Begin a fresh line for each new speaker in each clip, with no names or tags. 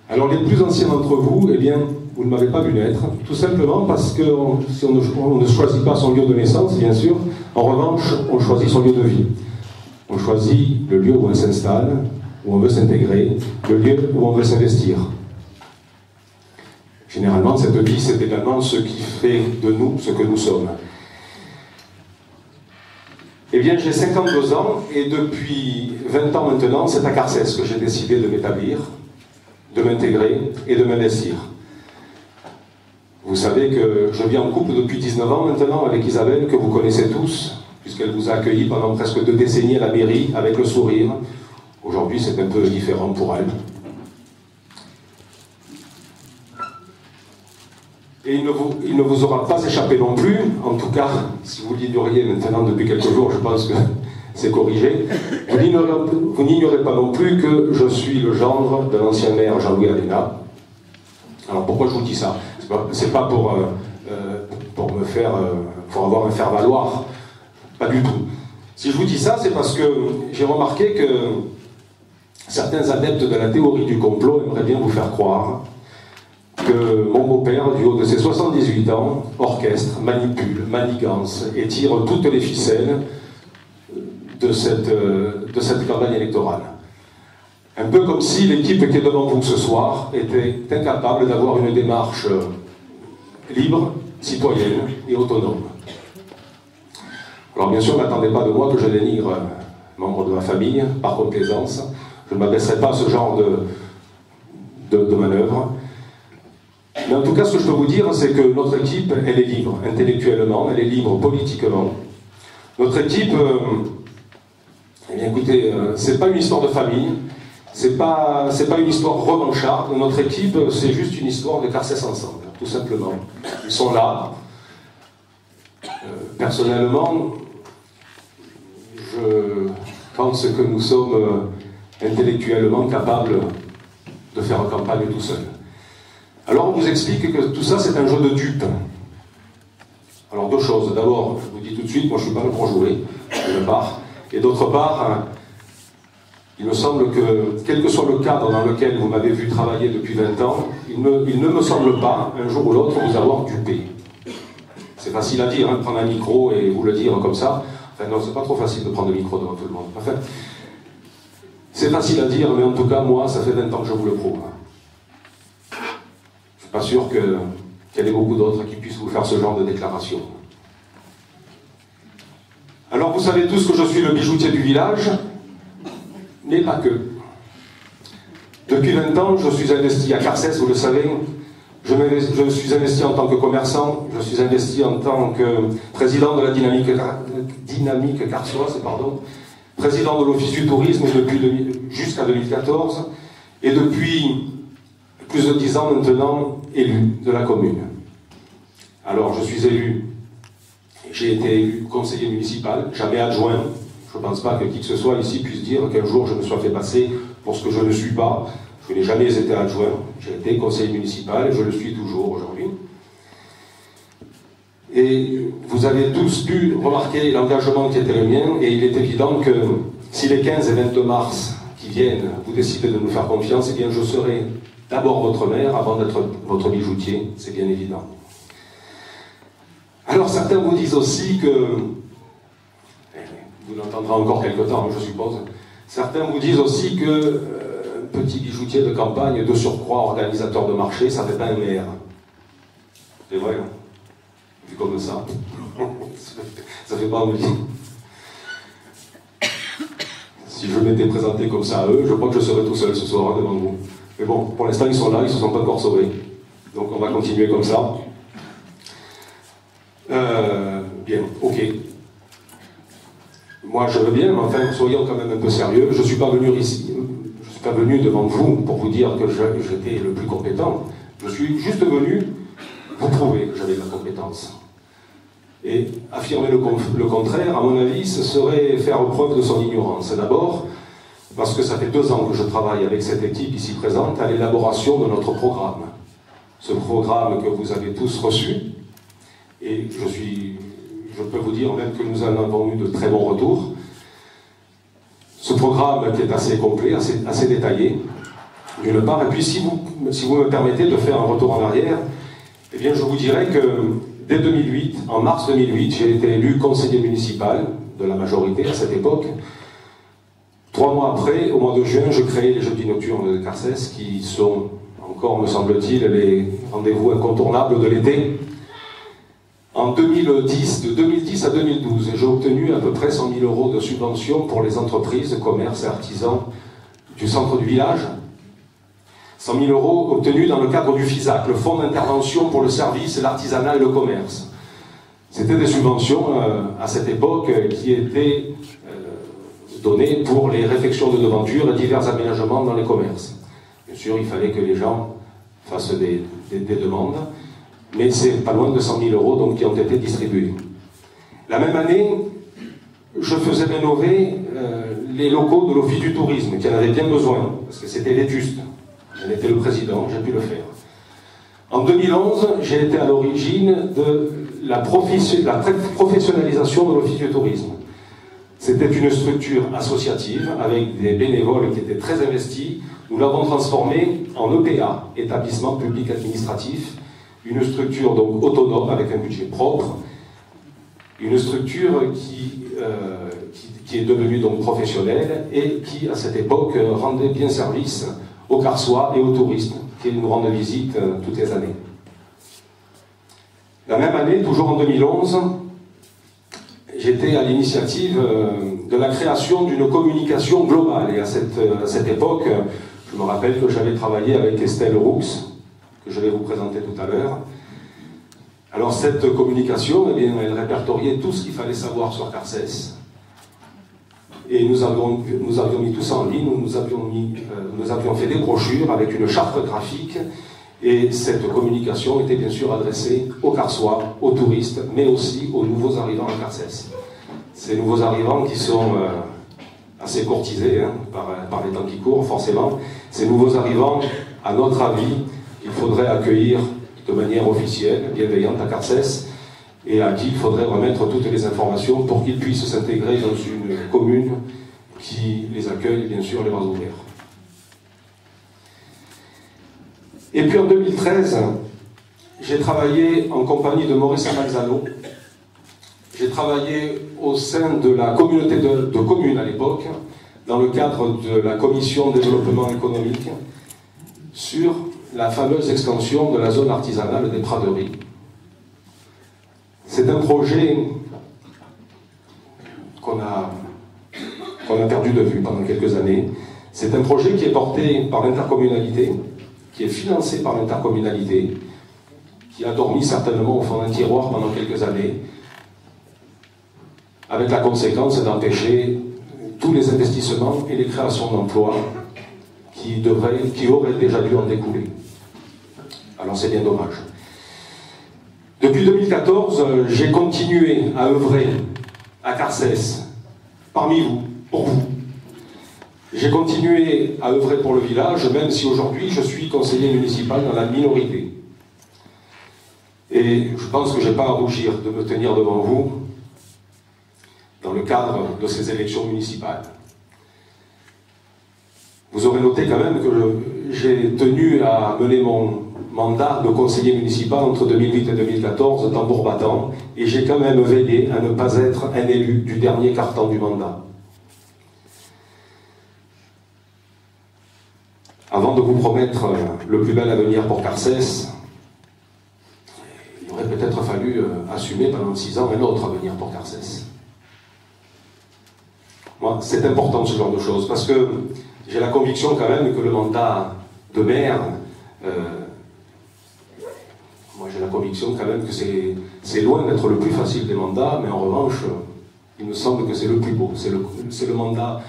Alors les plus anciens d'entre vous, eh bien, vous ne m'avez pas vu naître, tout simplement parce que si on ne choisit pas son lieu de naissance, bien sûr, en revanche, on choisit son lieu de vie. On choisit le lieu où on s'installe, où on veut s'intégrer, le lieu où on veut s'investir. Généralement, cette vie, c'est également ce qui fait de nous ce que nous sommes. Eh bien, j'ai 52 ans, et depuis 20 ans maintenant, c'est à Carcès que j'ai décidé de m'établir, de m'intégrer et de m'investir. Vous savez que je vis en couple depuis 19 ans maintenant avec Isabelle, que vous connaissez tous, puisqu'elle vous a accueilli pendant presque 2 décennies à la mairie, avec le sourire. Aujourd'hui, c'est un peu différent pour elle. Et il ne vous aura pas échappé non plus, en tout cas, si vous l'ignoriez maintenant depuis quelques jours, je pense que c'est corrigé, vous n'ignorez pas non plus que je suis le gendre de l'ancien maire Jean-Louis Aléna. Alors pourquoi je vous dis ça? C'est pas pour me faire, pour avoir un faire-valoir, pas du tout. Si je vous dis ça, c'est parce que j'ai remarqué que certains adeptes de la théorie du complot aimeraient bien vous faire croire que mon beau-père, du haut de ses 78 ans, orchestre, manipule, manigance et tire toutes les ficelles de cette campagne électorale. Un peu comme si l'équipe qui est devant vous ce soir était incapable d'avoir une démarche libre, citoyenne et autonome. Alors bien sûr, n'attendez pas de moi que je dénigre membre de ma famille, par complaisance. Je ne m'abaisserai pas à ce genre de manœuvre. Mais en tout cas, ce que je peux vous dire, c'est que notre équipe, elle est libre intellectuellement, elle est libre politiquement. Notre équipe, eh bien écoutez, c'est pas une histoire de famille, c'est pas une histoire revancharde. Notre équipe, c'est juste une histoire de Carcès ensemble, tout simplement. Ils sont là. Personnellement, je pense que nous sommes intellectuellement capables de faire campagne tout seul. Alors on vous explique que tout ça c'est un jeu de dupes. Alors 2 choses. D'abord, je vous dis tout de suite, moi je ne suis pas là pour jouer, d'une part. Et d'autre part, il me semble que, quel que soit le cadre dans lequel vous m'avez vu travailler depuis 20 ans, il ne me semble pas, un jour ou l'autre, vous avoir dupé. C'est facile à dire, hein, prendre un micro et vous le dire comme ça. Enfin non, c'est pas trop facile de prendre le micro devant tout le monde. Enfin, c'est facile à dire, mais en tout cas, moi, ça fait 20 ans que je vous le prouve. Je ne suis pas sûr qu'il y ait beaucoup d'autres qui puissent vous faire ce genre de déclaration. Alors vous savez tous que je suis le bijoutier du village, mais pas que. Depuis 20 ans, je suis investi à Carcès, vous le savez. Je suis investi en tant que commerçant, je suis investi en tant que président de la dynamique carsoise, président de l'Office du tourisme jusqu'à 2014, et depuis plus de 10 ans maintenant, élu de la commune. Alors, je suis élu, j'ai été élu conseiller municipal, jamais adjoint. Je ne pense pas que qui que ce soit ici puisse dire qu'un jour je me sois fait passer pour ce que je ne suis pas. Je n'ai jamais été adjoint, j'ai été conseiller municipal et je le suis toujours aujourd'hui. Et vous avez tous pu remarquer l'engagement qui était le mien, et il est évident que si les 15 et 22 mars qui viennent, vous décidez de nous faire confiance, eh bien je serai d'abord votre maire avant d'être votre bijoutier, c'est bien évident. Alors certains vous disent aussi que, vous l'entendrez encore quelque temps, je suppose, certains vous disent aussi que petit bijoutier de campagne, de surcroît organisateur de marché, ça ne fait pas un maire. C'est vrai, hein, vu comme ça, ça fait pas envie. Si je m'étais présenté comme ça à eux, je crois que je serais tout seul ce soir devant vous. Mais bon, pour l'instant ils sont là, ils ne se sont pas encore sauvés. Donc on va continuer comme ça. Bien, ok. Moi je veux bien, mais enfin soyons quand même un peu sérieux. Je ne suis pas venu ici. Je ne suis pas venu devant vous pour vous dire que j'étais le plus compétent. Je suis juste venu vous prouver que j'avais de la compétence. Et affirmer le contraire, à mon avis, ce serait faire preuve de son ignorance. D'abord, parce que ça fait 2 ans que je travaille avec cette équipe ici présente à l'élaboration de notre programme. Ce programme que vous avez tous reçu, et je peux vous dire même que nous en avons eu de très bons retours. Ce programme qui est assez complet, assez détaillé, d'une part, et puis si vous me permettez de faire un retour en arrière, eh bien je vous dirais que dès 2008, en mars 2008, j'ai été élu conseiller municipal de la majorité à cette époque. 3 mois après, au mois de juin, je crée les Jeudis Nocturnes de Carcès, qui sont encore, me semble-t-il, les rendez-vous incontournables de l'été. En 2010, de 2010 à 2012, j'ai obtenu à peu près 100 000 € de subventions pour les entreprises, commerces et artisans du centre du village. 100 000 € obtenus dans le cadre du FISAC, le Fonds d'intervention pour le service, l'artisanat et le commerce. C'était des subventions à cette époque qui étaient données pour les réfections de devanture et divers aménagements dans les commerces. Bien sûr, il fallait que les gens fassent des demandes, mais c'est pas loin de 100 000 € donc, qui ont été distribués. La même année, je faisais rénover les locaux de l'Office du tourisme, qui en avaient bien besoin, parce que c'était vétuste. J'en étais le président, j'ai pu le faire. En 2011, j'ai été à l'origine de la professionnalisation de l'Office du tourisme. C'était une structure associative avec des bénévoles qui étaient très investis. Nous l'avons transformée en EPA, établissement public administratif, une structure donc autonome avec un budget propre, une structure qui est devenue donc professionnelle et qui, à cette époque, rendait bien service aux Carsois et aux touristes qui nous rendent visite toutes les années. La même année, toujours en 2011, j'étais à l'initiative de la création d'une communication globale. Et à cette époque, je me rappelle que j'avais travaillé avec Estelle Roux, que je vais vous présenter tout à l'heure. Alors cette communication, eh bien, elle répertoriait tout ce qu'il fallait savoir sur Carcès. Et nous avions mis tout ça en ligne, nous avions fait des brochures avec une charte graphique, et cette communication était bien sûr adressée aux Carsois, aux touristes, mais aussi aux nouveaux arrivants à Carcès. Ces nouveaux arrivants qui sont assez courtisés par les temps qui courent, forcément. Ces nouveaux arrivants, à notre avis, il faudrait accueillir de manière officielle, bienveillante à Carcès, et à qui il faudrait remettre toutes les informations pour qu'ils puissent s'intégrer dans une commune qui les accueille, bien sûr, les bras ouverts. Et puis en 2013, j'ai travaillé en compagnie de Maurice Amazzano. J'ai travaillé au sein de la communauté de communes à l'époque, dans le cadre de la commission développement économique, sur la fameuse extension de la zone artisanale des Praderies. C'est un projet qu'on a perdu de vue pendant quelques années. C'est un projet qui est porté par l'intercommunalité, qui est financé par l'intercommunalité, qui a dormi certainement au fond d'un tiroir pendant quelques années, avec la conséquence d'empêcher tous les investissements et les créations d'emplois qui auraient déjà dû en découler. Alors c'est bien dommage. Depuis 2014, j'ai continué à œuvrer à Carcès, parmi vous, pour vous. J'ai continué à œuvrer pour le village, même si aujourd'hui je suis conseiller municipal dans la minorité. Et je pense que je n'ai pas à rougir de me tenir devant vous dans le cadre de ces élections municipales. Vous aurez noté quand même que j'ai tenu à mener mon mandat de conseiller municipal entre 2008 et 2014, tambour battant, et j'ai quand même veillé à ne pas être un élu du dernier carton du mandat. Avant de vous promettre le plus bel avenir pour Carcès, il aurait peut-être fallu assumer pendant 6 ans un autre avenir pour Carcès. Moi, c'est important ce genre de choses, parce que j'ai la conviction quand même que le mandat de maire, moi j'ai la conviction quand même que c'est loin d'être le plus facile des mandats, mais en revanche, il me semble que c'est le plus beau. C'est le mandat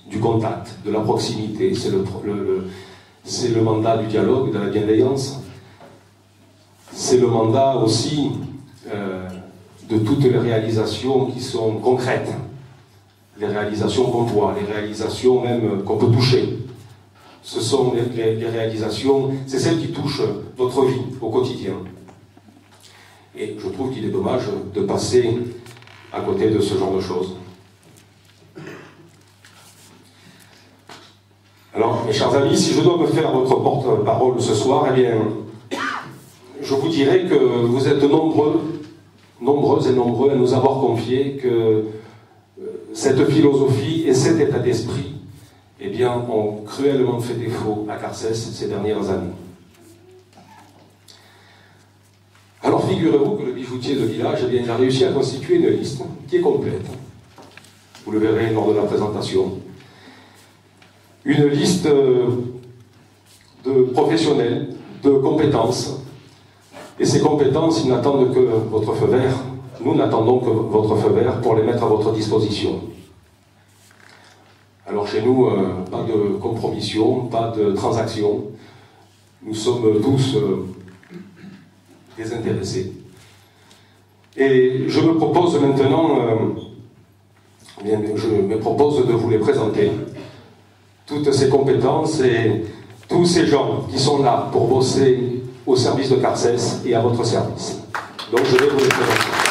du contact, de la proximité, c'est le mandat du dialogue, de la bienveillance. C'est le mandat aussi de toutes les réalisations qui sont concrètes, les réalisations qu'on voit, les réalisations même qu'on peut toucher. Ce sont les réalisations, c'est celles qui touchent votre vie au quotidien. Et je trouve qu'il est dommage de passer à côté de ce genre de choses. Alors, mes chers amis, si je dois me faire votre porte-parole ce soir, eh bien, je vous dirais que vous êtes nombreuses et nombreux à nous avoir confié que cette philosophie et cet état d'esprit, eh bien, ont cruellement fait défaut à Carcès ces dernières années. Alors figurez-vous que le bijoutier de village, eh bien, il a réussi à constituer une liste qui est complète. Vous le verrez lors de la présentation. Une liste de professionnels, de compétences. Et ces compétences, ils n'attendent que votre feu vert. Nous n'attendons que votre feu vert pour les mettre à votre disposition. Alors chez nous, pas de compromission, pas de transaction. Nous sommes tous désintéressés. Et je me propose maintenant, je me propose de vous les présenter. Toutes ces compétences et tous ces gens qui sont là pour bosser au service de Carcès et à votre service. Donc je vais vous les présenter.